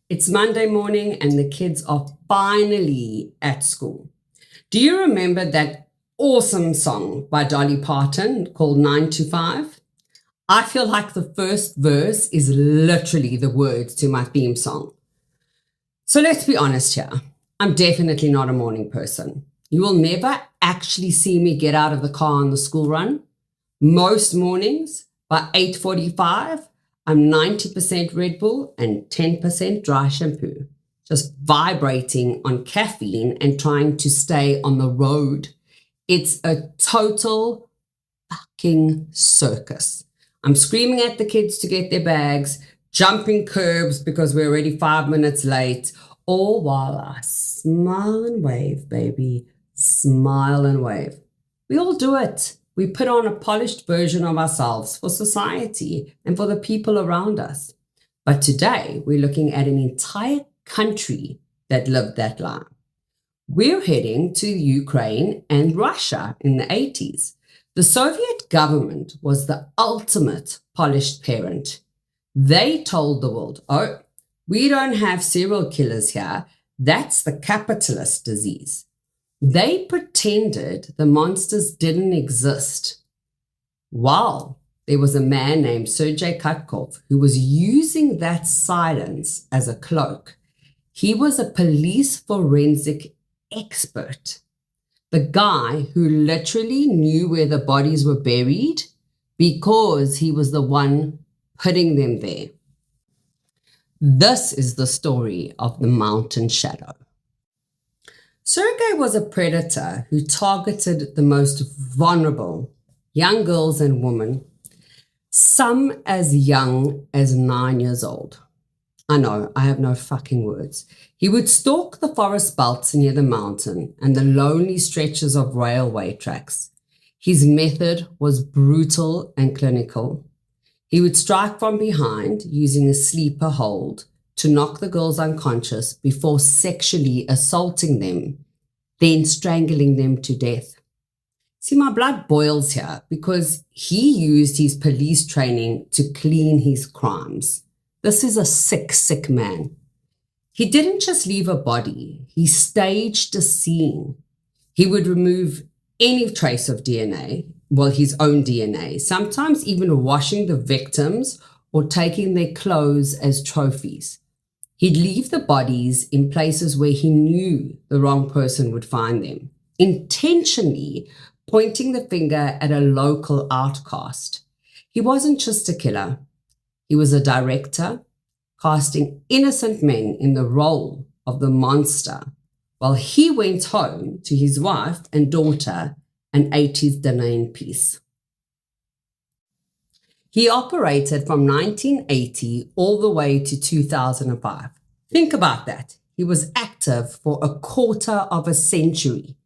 It's Monday morning and the kids are finally at school. Do you remember that awesome song by Dolly Parton called 9 to 5? I feel like the first verse is literally the words to my theme song. So let's be honest here. I'm definitely not a morning person. You will never actually see me get out of the car on the school run. Most mornings, by 8:45, I'm 90% Red Bull and 10% dry shampoo, just vibrating on caffeine and trying to stay on the road. It's a total fucking circus. I'm screaming at the kids to get their bags, jumping curbs because we're already 5 minutes late, all while I smile and wave, baby. Smile and wave. We all do it. We put on a polished version of ourselves for society and for the people around us. But today, we're looking at an entire country that lived that life. We're heading to Ukraine and Russia in the 80s. The Soviet government was the ultimate polished parent. They told the world, oh, we don't have serial killers here. That's the capitalist disease. They pretended the monsters didn't exist. While there was a man named Sergey Tkachyov who was using that silence as a cloak. He was a police forensic expert. The guy who literally knew where the bodies were buried because he was the one putting them there. This is the story of the mountain shadow. Sergey was a predator who targeted the most vulnerable young girls and women, some as young as 9 years old. I know, I have no fucking words. He would stalk the forest belts near the mountain and the lonely stretches of railway tracks. His method was brutal and clinical. He would strike from behind using a sleeper hold to knock the girls unconscious before sexually assaulting them, then strangling them to death. See, my blood boils here because he used his police training to clean his crimes. This is a sick, sick man. He didn't just leave a body, he staged a scene. He would remove any trace of DNA, well, his own DNA, sometimes even washing the victims or taking their clothes as trophies. He'd leave the bodies in places where he knew the wrong person would find them, intentionally pointing the finger at a local outcast. He wasn't just a killer. He was a director, casting innocent men in the role of the monster, while he went home to his wife and daughter and ate his dinner in peace. He operated from 1980 all the way to 2005. Think about that. He was active for a quarter of a century.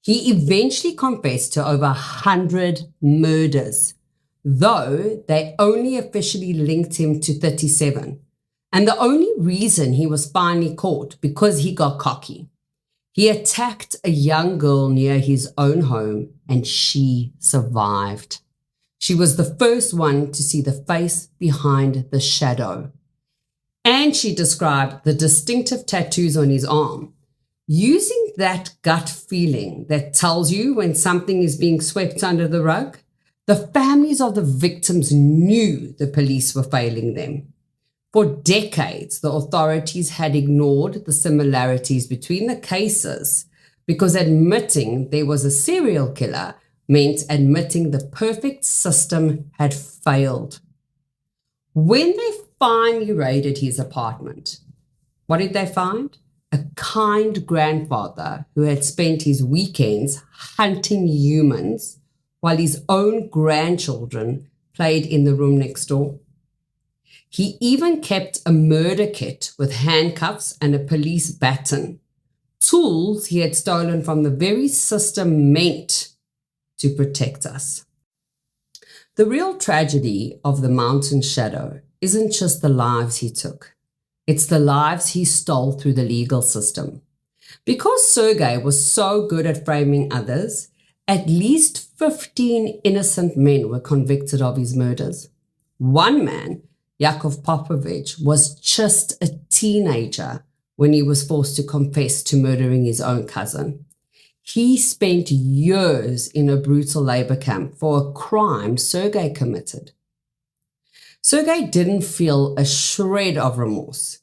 He eventually confessed to over 100 murders, though they only officially linked him to 37. And the only reason he was finally caught because he got cocky. He attacked a young girl near his own home and she survived. She was the first one to see the face behind the shadow. And she described the distinctive tattoos on his arm. Using that gut feeling that tells you when something is being swept under the rug, the families of the victims knew the police were failing them. For decades, the authorities had ignored the similarities between the cases because admitting there was a serial killer meant admitting the perfect system had failed. When they finally raided his apartment, what did they find? A kind grandfather who had spent his weekends hunting humans while his own grandchildren played in the room next door. He even kept a murder kit with handcuffs and a police baton, tools he had stolen from the very system meant to protect us. The real tragedy of the mountain shadow isn't just the lives he took. It's the lives he stole through the legal system. Because Sergey was so good at framing others, at least 15 innocent men were convicted of his murders. One man Yakov Popovich, was just a teenager when he was forced to confess to murdering his own cousin. He spent years in a brutal labor camp for a crime Sergey committed. Sergey didn't feel a shred of remorse.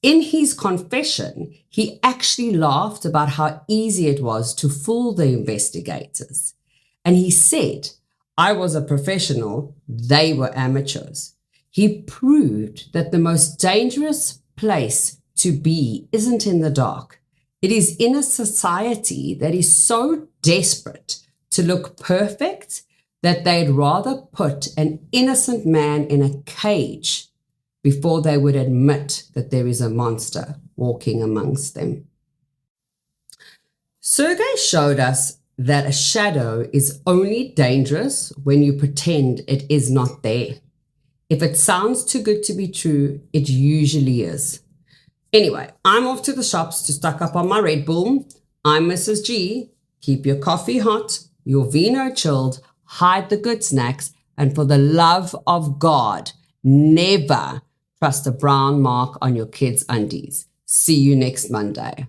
In his confession, he actually laughed about how easy it was to fool the investigators. And he said, "I was a professional, they were amateurs." He proved that the most dangerous place to be isn't in the dark. It is in a society that is so desperate to look perfect that they'd rather put an innocent man in a cage before they would admit that there is a monster walking amongst them. Sergey showed us that a shadow is only dangerous when you pretend it is not there. If it sounds too good to be true, it usually is. Anyway, I'm off to the shops to stock up on my Red Bull. I'm Mrs. G. Keep your coffee hot, your vino chilled, hide the good snacks, and for the love of God, never trust a brown mark on your kids' undies. See you next Monday.